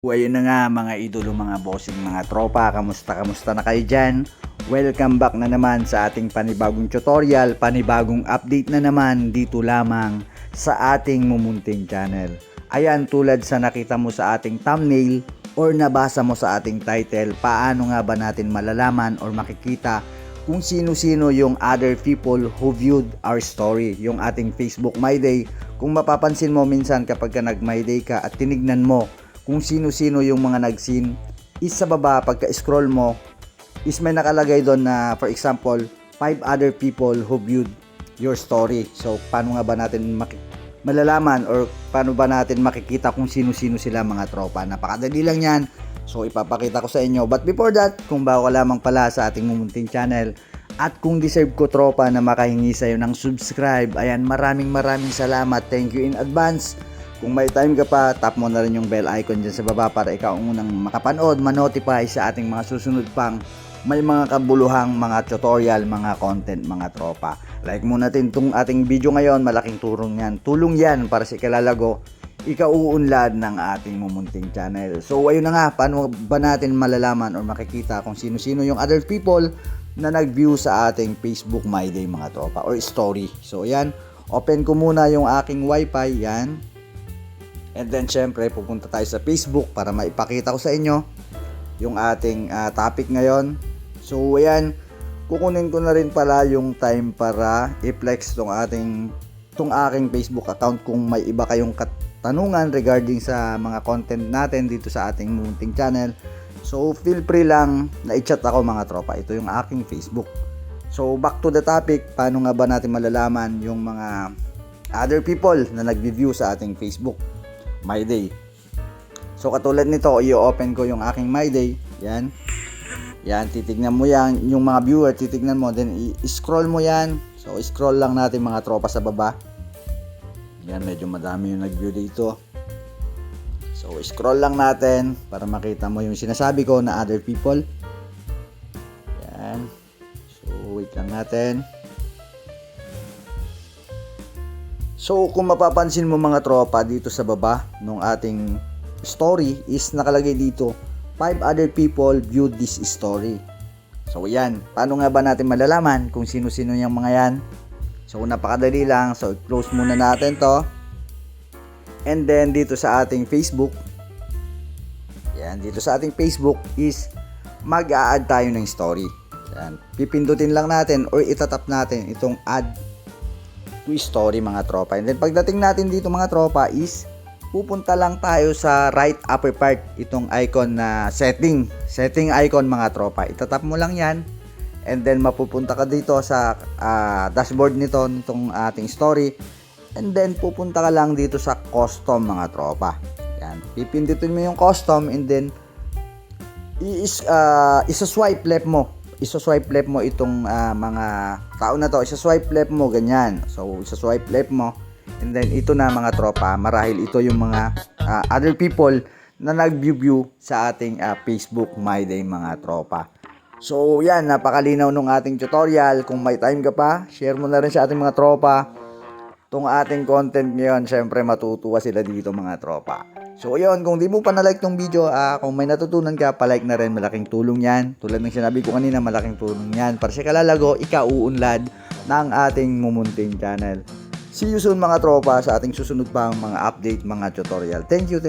Ayun na nga mga idolo, mga bossing, mga tropa, kamusta na kayo dyan? Welcome back na naman sa ating panibagong tutorial, panibagong update na naman dito lamang sa ating Mumunting Channel. Ayan, tulad sa nakita mo sa ating thumbnail or nabasa mo sa ating title, paano nga ba natin malalaman or makikita kung sino-sino yung other people who viewed our story, yung ating Facebook My Day. Kung mapapansin mo minsan kapag ka nag My Day ka at tinignan mo kung sino-sino yung mga nag-seen, is sa baba pagka-scroll mo is may nakalagay doon na for example 5 other people who viewed your story. So paano nga ba natin malalaman or paano ba natin makikita kung sino-sino sila, mga tropa? Napakadali lang yan. So ipapakita ko sa inyo. But before that, kung bago ka lamang pala sa ating Mumunting Channel at kung deserve ko, tropa, na makahingi sa'yo ng subscribe, ayan, maraming salamat. Thank you in advance. Kung may time ka pa, tap mo na rin yung bell icon dyan sa baba para ikaw ang unang makapanood, manotify sa ating mga susunod pang may mga kabuluhang mga tutorial, mga content, mga tropa. Like muna natin itong ating video ngayon, malaking tulong yan para sa ikalalago, ikauunlad ng ating Mumunting Channel. So ayun na nga, paano ba natin malalaman or makikita kung sino-sino yung other people na nag-view sa ating Facebook My Day, mga tropa, or story. So ayan, open ko muna yung aking wifi, yan. And then syempre pupunta tayo sa Facebook para maipakita ko sa inyo yung ating topic ngayon. So ayan, kukunin ko na rin pala yung time para i-flex tong aking Facebook account kung may iba kayong katanungan regarding sa mga content natin dito sa ating Mumunting Channel. So feel free lang na i-chat ako, mga tropa. Ito yung aking Facebook. So back to the topic, paano nga ba natin malalaman yung mga other people na nag-review sa ating Facebook My Day? So katulad nito, i-open ko yung aking My Day. Yan. Yan, titignan mo yan. Yung mga viewer, titignan mo. Then i-scroll mo yan. So scroll lang natin, mga tropa, sa baba. Yan, medyo madami yung nag-view dito. So scroll lang natin para makita mo yung sinasabi ko na other people. Yan. So wait lang natin. So kung mapapansin mo, mga tropa, dito sa baba ng ating story is nakalagay dito 5 other people viewed this story. So yan, paano nga ba natin malalaman kung sino-sino yung mga yan? So napakadali lang. So close muna natin to. And then dito sa ating Facebook, yan, dito sa ating Facebook is mag-a-add tayo ng story. Yan, pipindutin lang natin or itatap natin itong add to story, mga tropa. And then pagdating natin dito, mga tropa, is pupunta lang tayo sa right upper part, itong icon na setting icon, mga tropa. Itatap mo lang yan and then mapupunta ka dito sa dashboard nitong ating story, and then pupunta ka lang dito sa custom, mga tropa. Yan, pipindutin mo yung custom and then isa-swipe left mo itong mga tao na to. Isa-swipe left mo, ganyan. So isa-swipe left mo and then ito na, mga tropa, marahil ito yung mga other people na nag-view sa ating Facebook My Day, mga tropa. So yan, napakalinaw nung ating tutorial. Kung may time ka pa, share mo na rin sa ating mga tropa itong ating content ngayon. Syempre matutuwa sila dito, mga tropa. So yun, kung di mo pa na-like tong video, kung may natutunan ka, pa-like na rin. Malaking tulong yan. Tulad ng sinabi ko kanina, malaking tulong yan para sa kalalago, ikauunlad ng ating Mumunting Channel. See you soon, mga tropa, sa ating susunod pang mga update, mga tutorial. Thank you.